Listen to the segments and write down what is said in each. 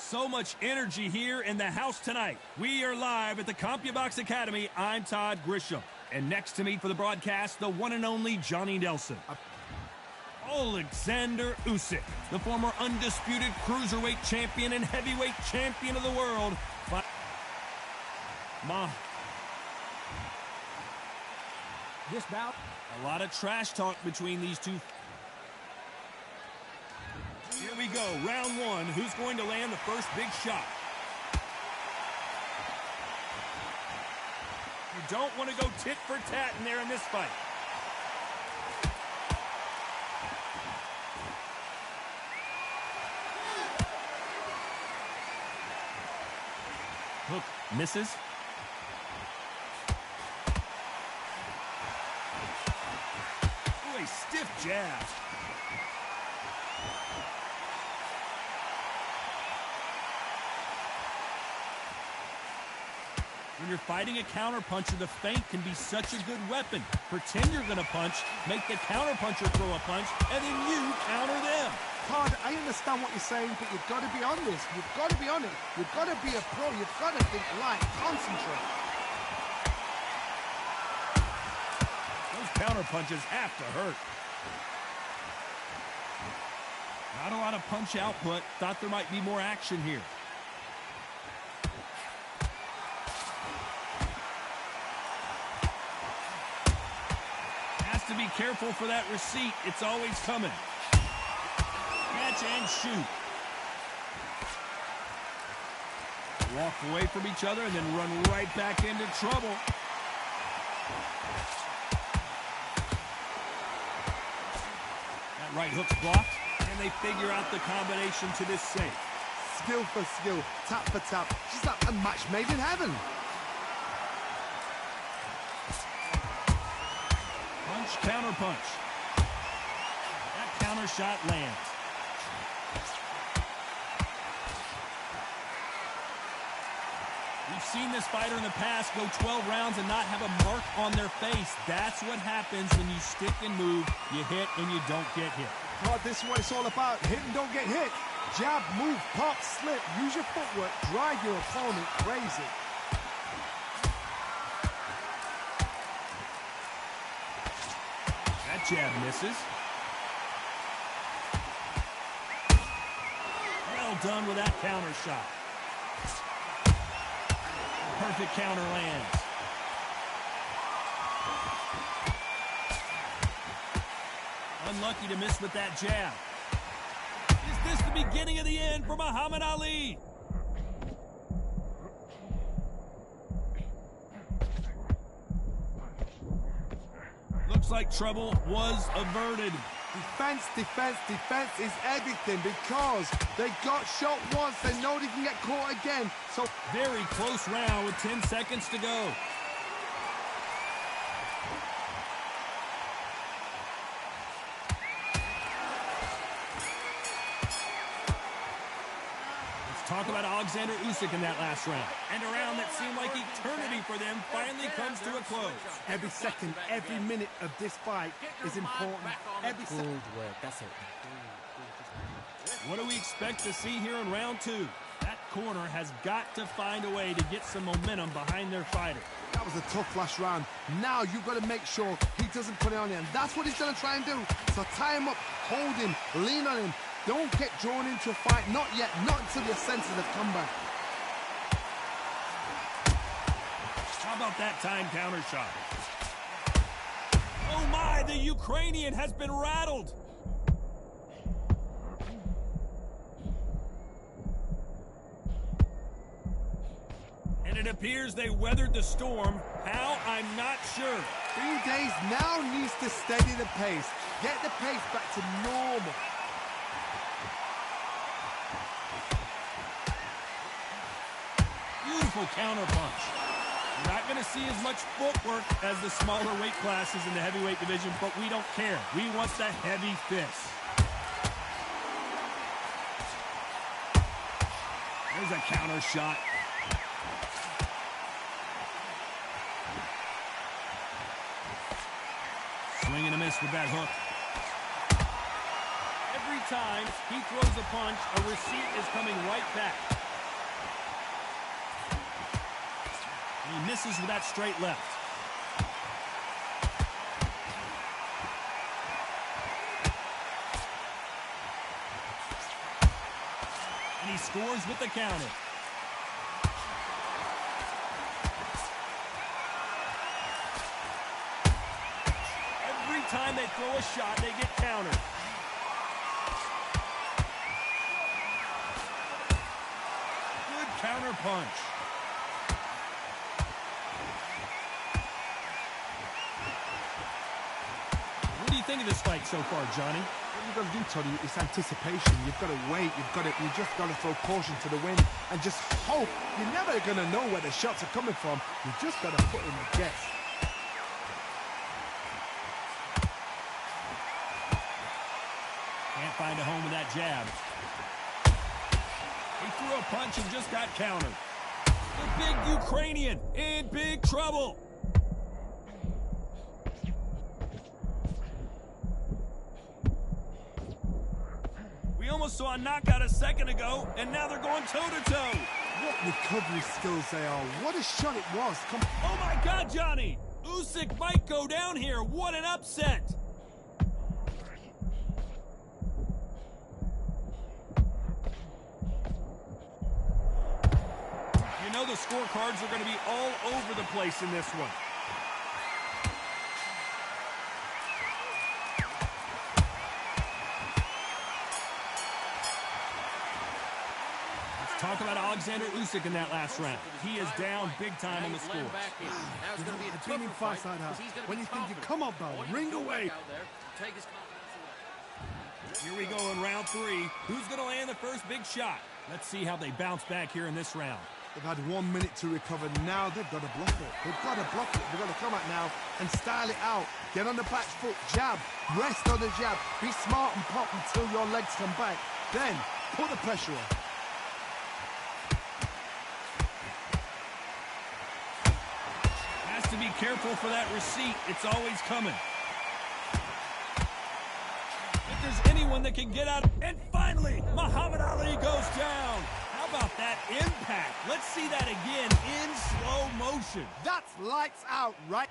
So much energy here in the house tonight. We are live at the CompuBox Academy. I'm Todd Grisham. And next to me for the broadcast, the one and only Johnny Nelson. Alexander Usyk, the former undisputed cruiserweight champion and heavyweight champion of the world. This bout, a lot of trash talk between these two. Here we go, round one. Who's going to land the first big shot? You don't want to go tit for tat in there in this fight. Hook misses. Oh, a stiff jab. When you're fighting a counterpuncher, the feint can be such a good weapon. Pretend you're going to punch, make the counterpuncher throw a punch, and then you counter them. Todd, I understand what you're saying, but you've got to be on this. You've got to be on it. You've got to be a pro. You've got to think light. Concentrate. Those counterpunches have to hurt. Not a lot of punch output. Thought there might be more action here. Has to be careful for that receipt. It's always coming. Catch and shoot. Walk away from each other and then run right back into trouble. That right hook's blocked, and they figure out the combination to this safe. Skill for skill, tap for tap. Just like a match made in heaven. Punch, counter punch. That counter shot lands. We've seen this fighter in the past go 12 rounds and not have a mark on their face. That's what happens when you stick and move, you hit and you don't get hit. God, this is what it's all about. Hit and don't get hit. Jab, move, pop, slip. Use your footwork. Drive your opponent crazy. That jab misses. Well done with that counter shot. Perfect counter lands. Unlucky to miss with that jab. Is this the beginning of the end for Muhammad Ali? Looks like trouble was averted. Defense, defense, defense is everything because they got shot once. They know they can get caught again. So very close round with 10 seconds to go. Let's talk about Alexander Usyk in that last round. And a round that seemed like eternity for them finally comes to a close. Every second, every minute of this fight is important. Every second. That's it. What do we expect to see here in round two? That corner has got to find a way to get some momentum behind their fighter. That was a tough last round. Now you've got to make sure he doesn't put it on you. And that's what he's going to try and do. So tie him up, hold him, lean on him. Don't get drawn into a fight. Not yet. Not until your senses have come back. How about that time counter shot? Oh my, the Ukrainian has been rattled. And it appears they weathered the storm. How? I'm not sure. 3 days now needs to steady the pace. Get the pace back to normal. Beautiful counter punch. You're not going to see as much footwork as the smaller weight classes in the heavyweight division, but we don't care. We want the heavy fist. There's a counter shot. Swing and a miss with that hook. Every time he throws a punch, a receipt is coming right back. And he misses with that straight left. And he scores with the counter. Every time they throw a shot, they get countered. Good counter punch. What do you think of this fight so far, Johnny? What you've got to do, Tony, is anticipation. You've got to wait. You just got to throw caution to the wind and just hope. You're never going to know where the shots are coming from. You just got to put in a guess. Can't find a home with that jab. He threw a punch and just got countered. The big Ukrainian in big trouble. We almost saw a knockout a second ago, and now they're going toe-to-toe. What recovery skills they are. What a shot it was. Oh, my God, Johnny. Usyk might go down here. What an upset. You know the scorecards are going to be all over the place in this one. Talk about Alexander Usyk in that last round. He is down big time on the score. It's been in fights like that. When you think you come on, Bell, ring away. Here we go in round 3. Who's going to land the first big shot? Let's see how they bounce back here in this round. They've had 1 minute to recover. Now they've got to block it. They've got to block it. They've got to come out now and style it out. Get on the back foot, jab, rest on the jab. Be smart and pop until your legs come back. Then put the pressure on. To be careful for that receipt. It's always coming. If there's anyone that can get out. And finally, Muhammad Ali goes down. How about that impact? Let's see that again in slow motion. That's lights out, right?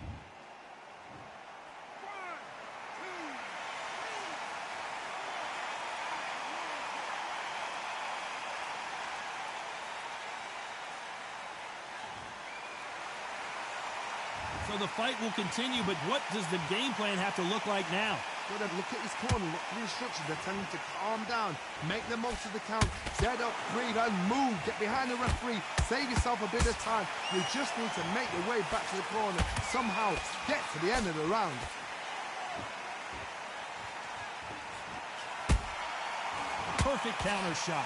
So the fight will continue, but what does the game plan have to look like now? Well, look at his corner, look at the instructions. They're telling him to calm down, make the most of the count, set up, breathe, and move. Get behind the referee, save yourself a bit of time. You just need to make your way back to the corner. Somehow get to the end of the round. Perfect counter shot.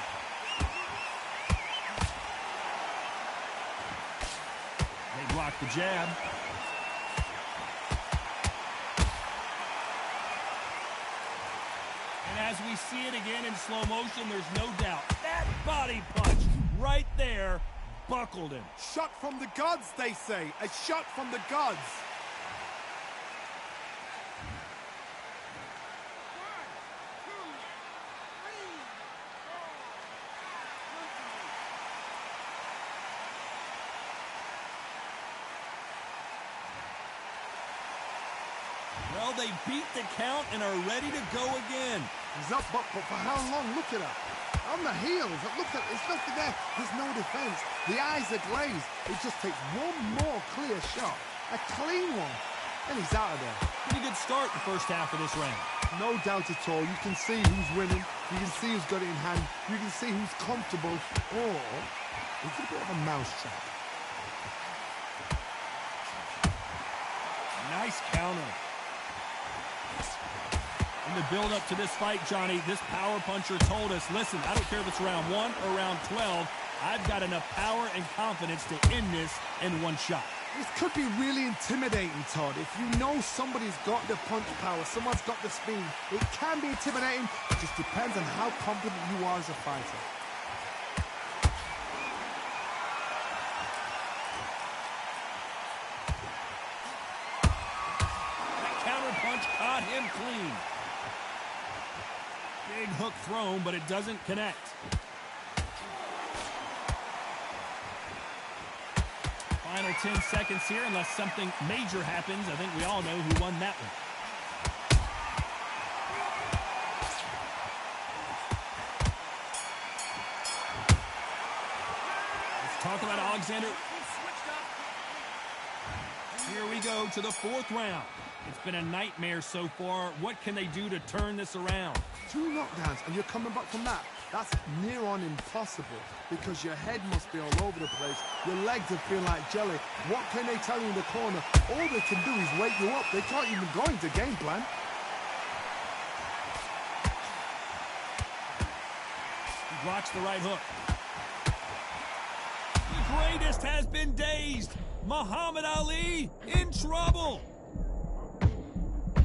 They block the jab. As we see it again in slow motion, there's no doubt. That body punch right there buckled him. Shot from the gods, they say. A shot from the gods. Well, they beat the count and are ready to go again. He's up, but for how long? Look at her. On the heels. Look at it. It's nothing there. There's no defense. The eyes are glazed. It just takes one more clear shot. A clean one. And he's out of there. Pretty good start the first half of this round. No doubt at all. You can see who's winning. You can see who's got it in hand. You can see who's comfortable. Or it's a bit of a mousetrap. Nice counter. In the build-up to this fight, Johnny, this power puncher told us, listen, I don't care if it's round 1 or round 12, I've got enough power and confidence to end this in one shot. This could be really intimidating, Todd. If you know somebody's got the punch power, someone's got the speed, it can be intimidating. It just depends on how confident you are as a fighter. That counter punch caught him clean. Big hook thrown, but it doesn't connect. Final 10 seconds here, unless something major happens. I think we all know who won that one. Let's talk about Alexander. Here we go to the fourth round. It's been a nightmare so far. What can they do to turn this around? 2 knockdowns, and you're coming back from that. That's near on impossible because your head must be all over the place. Your legs will feel like jelly. What can they tell you in the corner? All they can do is wake you up. They can't even go into game plan. He blocks the right hook. The greatest has been dazed. Muhammad Ali in trouble.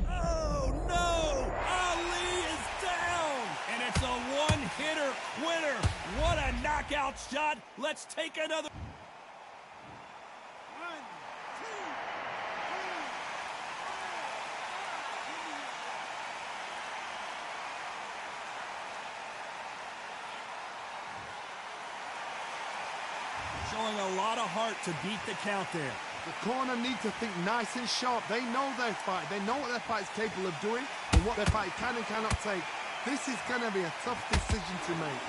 Oh, no! Ali is down! And it's a one-hitter winner. What a knockout shot. Let's take another. 1, 2, 3. Showing a lot of heart to beat the count there. The corner need to think nice and sharp. They know their fight. They know what their fight is capable of doing and what their fight can and cannot take. This is going to be a tough decision to make.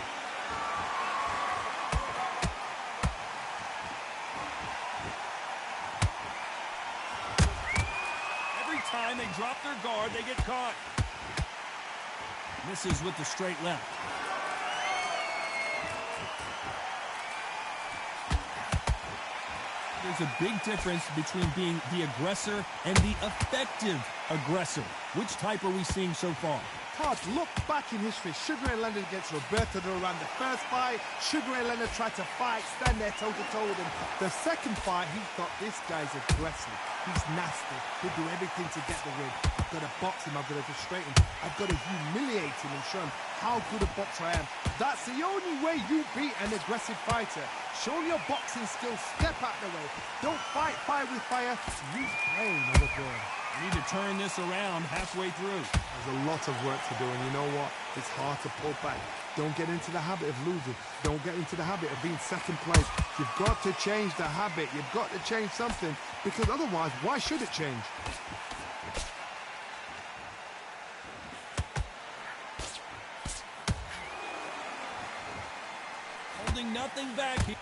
Every time they drop their guard, they get caught. Misses with the straight left. There's a big difference between being the aggressor and the effective aggressor. Which type are we seeing so far? Todd, look back in history. Sugar Ray Leonard against Roberto Duran. The first fight, Sugar Ray Leonard tried to fight, stand there toe-to-toe with him. The second fight, he thought, this guy's aggressive. He's nasty. He'll do everything to get the win. I've got to box him. I've got to frustrate him. I've got to humiliate him and show him how good a boxer I am. That's the only way you beat an aggressive fighter. Show your boxing skills. Step out the way. Don't fight fire with fire. Use pain, mother boy. We need to turn this around halfway through. There's a lot of work to do, and you know what? It's hard to pull back. Don't get into the habit of losing. Don't get into the habit of being second place. You've got to change the habit. You've got to change something, because otherwise, why should it change? Holding nothing back here.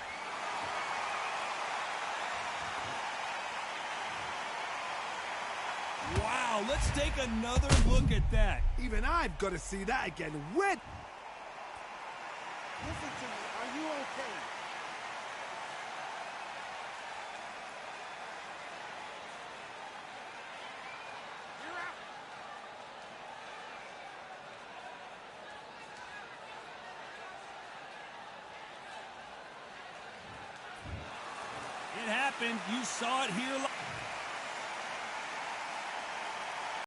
Wow, let's take another look at that. Even I've got to see that again. Listen to me. Are you okay? You're out. It happened. You saw it here.